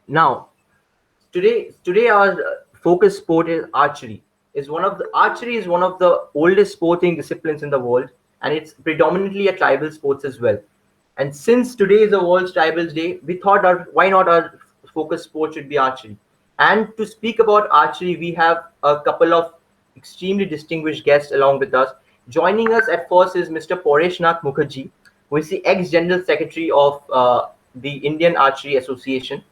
Now, today our focus sport is archery. Is one of the Archery is one of the oldest sporting disciplines in the world, and it's predominantly a tribal sports as well. And since today is the World's Tribals Day, we thought why not our focus sport should be archery. And to speak about archery, we have a couple of extremely distinguished guests along with us. Joining us at first is Mr. Poreshnath Mukherjee, who is the ex-general secretary of the Indian Archery Association,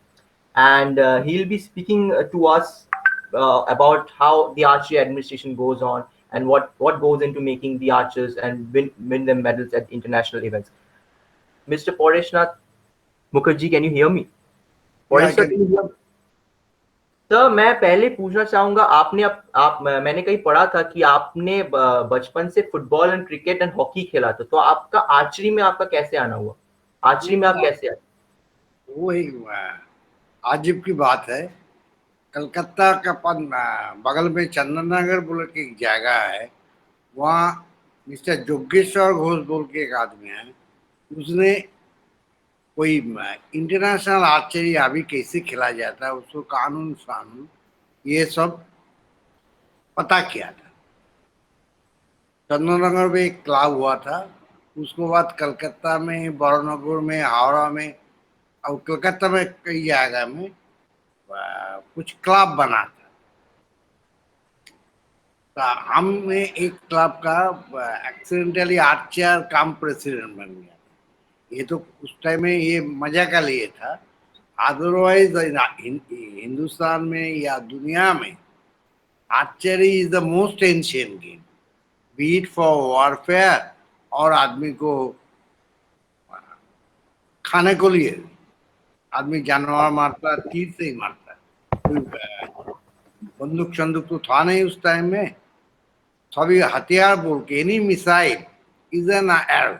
and he'll be speaking to us about how the archery administration goes on and what goes into making the archers and win them medals at international events. Mr. Poreshnath Mukherjee, can you hear me? Yeah, I Poresh sir, can. can you hear me? Sir मैं पहले पूछना चाहूंगा आपने आप मैंने कहीं पढ़ा था कि आपने बचपन से football and cricket and hockey खेला था, तो आपका आर्चरी में आपका कैसे आना हुआ? आर्चरी में आप वो कैसे आए? वो एक आजिब की बात है। कलकत्ता का बगल में चंदननगर बोल के एक जगह है। वहाँ मिस्टर जोगेश्वर घोष बोल के एक आदमी है। उसने कोई इंटरनेशनल आर्चरी अभी कैसे खेला जाता है, उसको कानून कानून ये सब पता किया था। चंदननगर में एक क्लब हुआ था। उसके बाद कलकत्ता में, बड़नगर में, हावड़ा में और कलकत्ता में कई जगह में कुछ क्लब बना था। तो हमने एक क्लब का एक्सीडेंटली आर्चर कम प्रेसिडेंट बन गया। ये तो उस टाइम में ये मजा का लिए था। अदरवाइज हिंदुस्तान में या दुनिया में archery is the most ancient game, beat for warfare और आदमी को खाने को लिए। आदमी जानवर मारता है, तीर से ही मारता है। कोई बंदूक संदूक तो था नहीं उस टाइम में। सभी हथियार बोल के any missile is an arrow.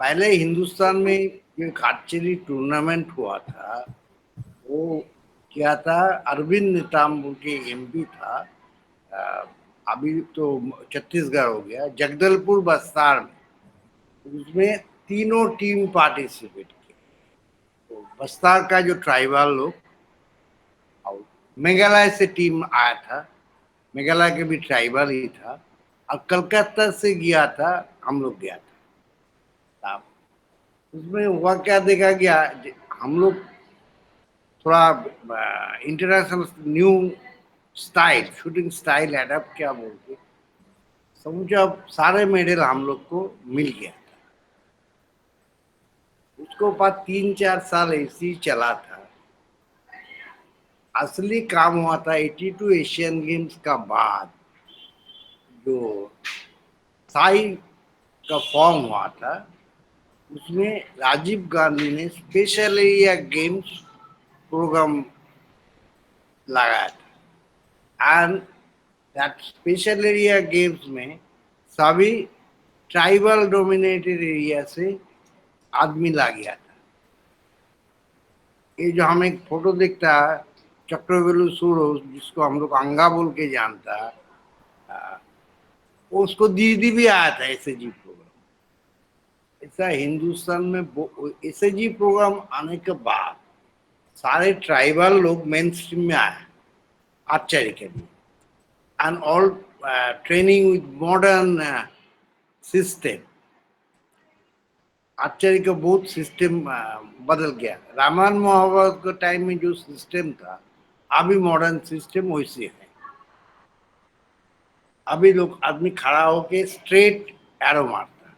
पहले हिंदुस्तान में जो आर्चरी टूर्नामेंट हुआ था वो क्या था, अरविंद नेताम बोल के एमपी था। अभी तो छत्तीसगढ़ हो गया, जगदलपुर बस्तार में। उसमें तीनों टीम पार्टिसिपेट की। तो बस्तार का जो ट्राइबल लोग और मेघालय से टीम आया था, मेघालय के भी ट्राइबल ही था, और कलकत्ता से गया था, हम लोग गया था। उसमें हुआ क्या देखा गया, हम लोग थोड़ा international new style shooting style adapt क्या बोल के समझो सारे मेडल हम लोग को मिल गया था। उसको बाद 3-4 साल ऐसे ही चला था। असली काम हुआ था 82 एशियन गेम्स का बाद, जो साई का फॉर्म हुआ था। उसमें राजीव गांधी ने स्पेशल एरिया गेम्स प्रोग्राम लगाया था। And that special area games में सभी ट्राइबल डोमिनेटेड एरिया से आदमी ला गया था। ये जो हम एक फोटो देखता है चक्रवेलु सूरो, जिसको हम लोग अंगा बोल के जानता है, उसको दीदी भी आया था एसएजी प्रोग्राम। ऐसा हिंदुस्तान में एसएजी प्रोग्राम आने के बाद सारे ट्राइबल लोग मेन स्ट्रीम में आए आर्चरी के लिए। And all training with modern system. Archery का बहुत सिस्टम बदल गया। रामायण महाभारत के टाइम में जो सिस्टम था, अभी मॉडर्न सिस्टम वैसे है। अभी लोग आदमी खड़ा होके स्ट्रेट एरो मारता है,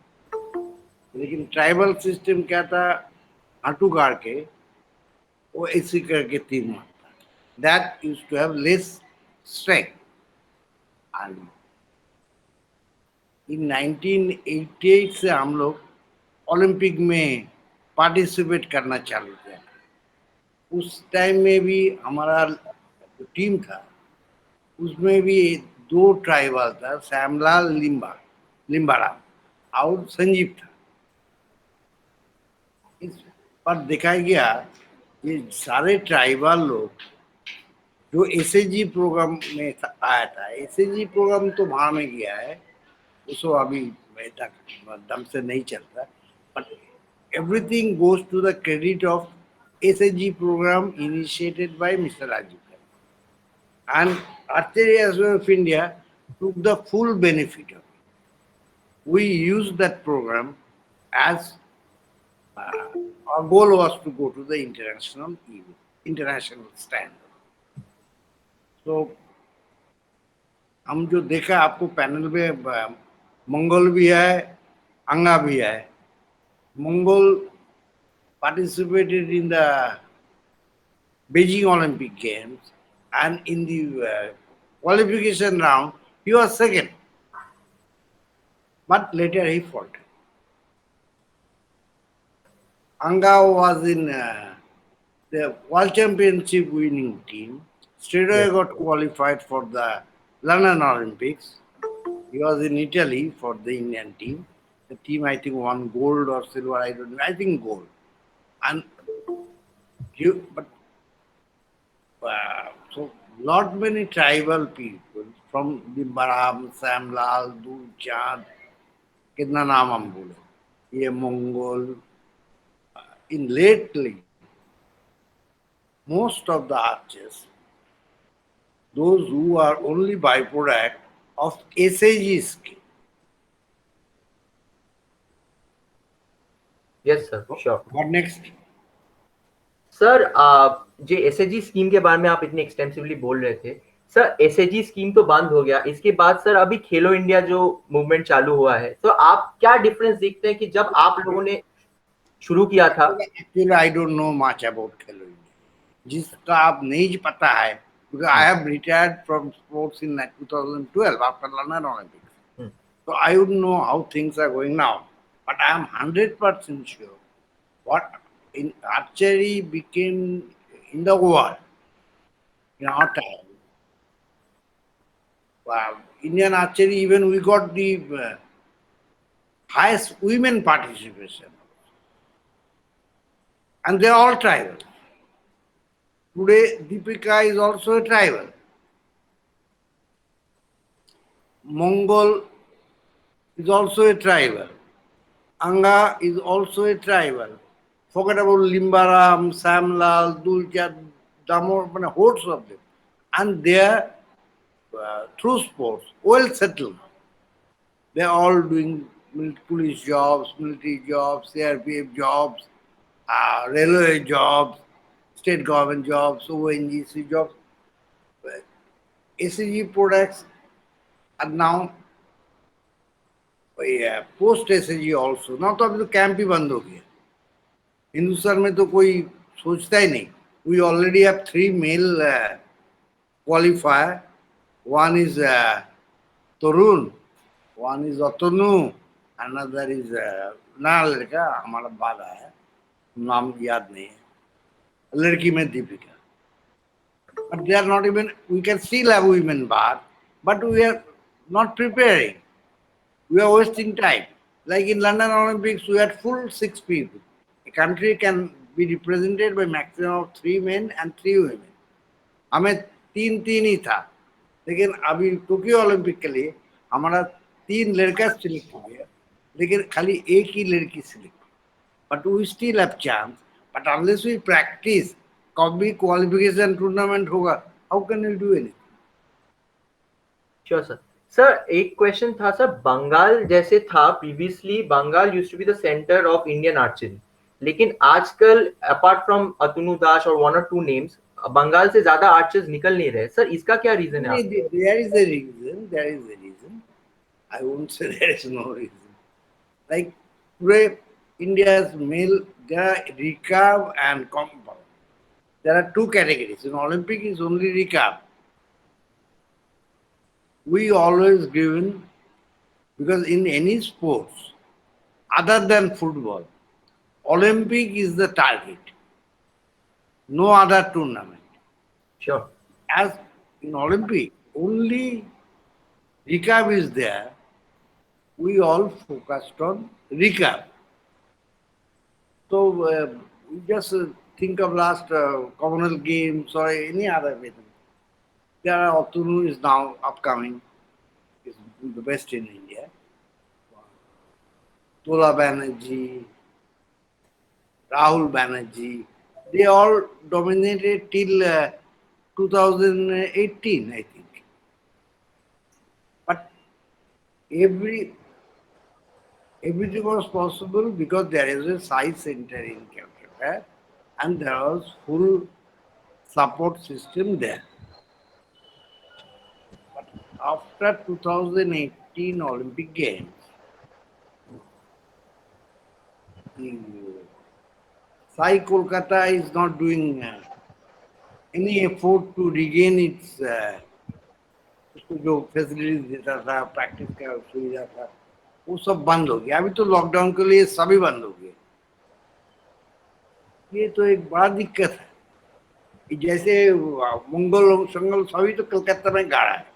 लेकिन ट्राइबल सिस्टम क्या था, हाथू गाड़ के वो ऐसी करके तीर मारता है। That used to have less strength. And in 1988 से हम लोग ओलंपिक में पार्टिसिपेट करना चालू किया। उस टाइम में भी हमारा जो टीम था उसमें भी 2 ट्राइबल था, श्यामलाल लिम्बाराम और संजीव था। इस पर देखा गया ये सारे ट्राइबल लोग जो एसएजी प्रोग्राम में आया था। एसएजी प्रोग्राम तो वहाँ में गया है, उसको अभी दम से नहीं चलता, but everything goes to the credit of SAG program initiated by Mr. Rajiv Gandhi. And Archery Association of India took the full benefit of it. We used that program as our goal was to go to the international event, international standard. So हम जो देखा आपको panel में Mongol भी है, अंगा भी है. Mongol participated in the Beijing Olympic Games, and in the qualification round, he was second. But later he faltered. Anga was in the World Championship winning team. Straight away Yes. got qualified for the London Olympics. He was in Italy for the Indian team. The team, I think, won gold or silver. I don't know. I think gold. And but so lot many tribal people from Limbaram, Samlal, Dulchand, कितना नाम हम बोले, ये Mongol. In lately, most of the archers, those who are only byproduct of SAG scheme. Yes, sir. Sure. What next? Sir जो SAG scheme के बारे में आप इतने एक्सटेंसिवली बोल रहे थे, सर एसएजी स्कीम तो बंद हो गया, इसके बाद सर अभी खेलो इंडिया जो मूवमेंट चालू हुआ है, तो आप क्या डिफरेंस देखते हैं कि जब आप लोगों ने शुरू किया था? Actually, I don't know much about Khelo India. जिसका आप नहीं पता है, because I have retired from sports in 2012 after London Olympics. So I wouldn't know how things are going now. But I am 100% sure what in archery became in the world in our time. Indian archery, even we got the highest women participation. And they are all tribal. Today, Deepika is also a tribal. Mongol is also a tribal. Anga is also a tribal. Forget about Limbaram, Samlal, Dulchat, Damor, hordes of them. And they are, through sports, well settled. They are all doing police jobs, military jobs, CRPF jobs, railway jobs, state government jobs, ONGC jobs. SAG products are now post SAG also. Now तो अभी तो camp ही बंद हो गया. हिंदुस्तान में तो कोई सोचता ही नहीं. We already have 3 male qualifier. One is Torun, one is Atanu, another is ना लड़का हमारा बाद आया, नाम याद नहीं है. लड़की में Deepika. But they are not even, we can still have women bar, but we are not preparing. We are wasting time. Like in London Olympics, we had full 6 people. A country can be represented by maximum of 3 men and 3 women. हमें 3 ही था, लेकिन अभी Tokyo Olympic के लिए हमारा 3 लड़का select हो गया, लेकिन खाली एक ही लड़की select. But we still have chance. But unless we practice, कभी qualification tournament होगा, how can we do anything? Sure sir. Sir एक क्वेश्चन था सर, बंगाल जैसे था previously, Bengal used to be the centre of Indian archery, लेकिन आजकल apart from अतनु दास और 1 or 2 names, Bengal से ज्यादा आर्चर्स निकल नहीं रहे. सर इसका क्या रीजन है? There is a reason. There is a reason. I won't say there is no reason. Like today, India's male, there are recurve and compound. There are 2 categories. In Olympic is only recurve. We always given, because in any sports other than football, Olympic is the target. No other tournament. Sure. As in Olympic, only recurve is there. We all focused on recurve. So we just think of last Commonwealth Games or any other event. There are Atunu is now upcoming. Is the best in India. Tola Banerjee, Rahul Banerjee, They all dominated till 2018, I think. But every everything was possible because there is a science center in Calcutta and there was full support system there. But after 2018 Olympic Games, the Sai Kolkata is not doing any effort to regain its उसको जो facilities देता था, practice का सुविधा था, वो सब बंद हो गया। अभी तो लॉकडाउन के लिए सभी बंद हो गए। ये तो एक बड़ा दिक्कत है। जैसे मंगल संगल सभी तो कलकत्ता में गाड़ा है,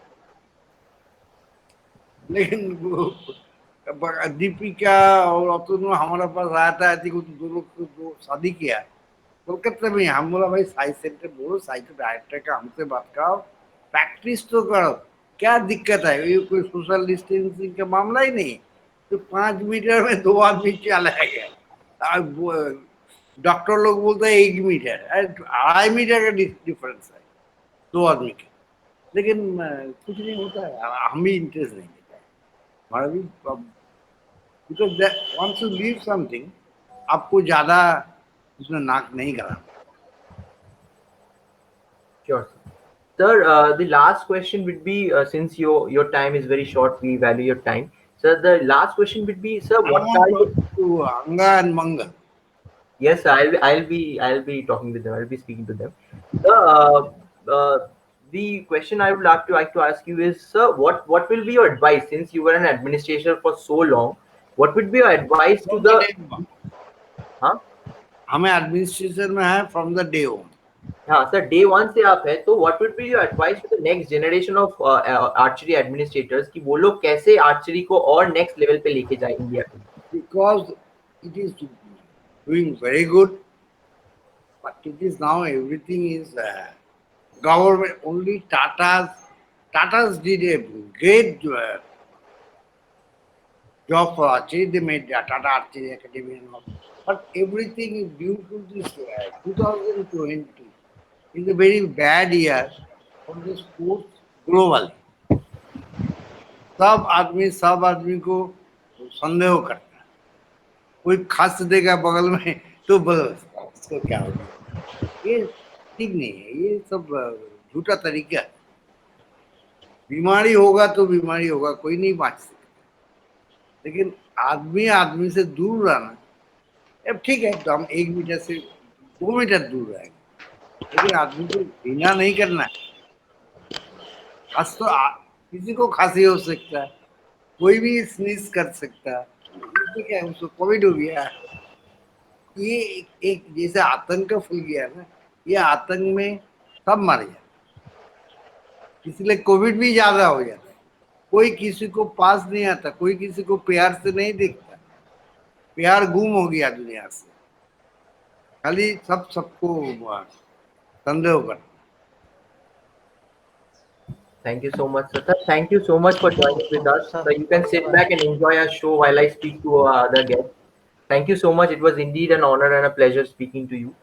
लेकिन दीपिका और अतुल हमारे पास आया था, दो लोग तो शादी किया कोलकाता में। हम बोला भाई साई सेंटर बोलो, साई के डायरेक्टर का हमसे बात कराओ, प्रैक्टिस तो करो, क्या दिक्कत है? ये कोई सोशल डिस्टेंसिंग का मामला ही नहीं। तो 5 मीटर में 2 आदमी चला गया। डॉक्टर लोग बोलते हैं 1 मीटर, 2.5 मीटर का डिफरेंस है 2 आदमी के, लेकिन कुछ नहीं होता है। हम भी इंटरेस्ट नहीं लेते हैं हमारा भी, because once you leave something, आपको ज्यादा उसमें नाक नहीं कराना। Sure. Sir, the last question would be, since your time is very short, we value your time. Sir, the last question would be, sir, I what are want your... to Anga and Mangal. Yes, I'll be talking with them. I'll be speaking to them. Sir, the question I would like to ask you is, sir, what will be your advice, since you were an administrator for so long? What would be your advice to From the the... day one. Huh? हमें administration में है from the day one. हाँ sir, day one से आप है, तो what would be your advice to the next generation of archery administrators कि वो लोग कैसे आर्चरी को और नेक्स्ट लेवल पे लेके जाए इंडिया को? Because it is doing very good, but it is now everything is government only. Tata's did a great job for archery. They made Tata Archery Academy and all. But everything is due to this 2020 is a very bad year for the sports globally. सब आदमी को संदेह करता है, कोई खास देगा बगल में तो बस उसको क्या होगा। ये ठीक नहीं है, ये सब झूठा तरीका है। बीमारी होगा तो बीमारी होगा, कोई नहीं बच सकता, लेकिन आदमी आदमी से दूर रहना। अब ठीक है, तो हम 1 मीटर से 2 मीटर दूर रहेंगे, लेकिन आदमी को घृणा नहीं करना है। आज तो किसी को खांसी हो सकता है, कोई भी स्नीज कर सकता है, ठीक है, उसको कोविड हो गया। ये एक जैसे आतंक फैल गया ना, ये आतंक में सब मर जाते, इसलिए कोविड भी ज्यादा हो जाता है। कोई किसी को पास नहीं आता, कोई किसी को प्यार से नहीं देखता, प्यार गुम हो गया दुनिया से, खाली सबको संदेह करता। Thank you so much, sir. Sir, thank you so much for joining with us. So you can sit back and enjoy our show while I speak to other guests. Thank you so much. It was indeed an honor and a pleasure speaking to you.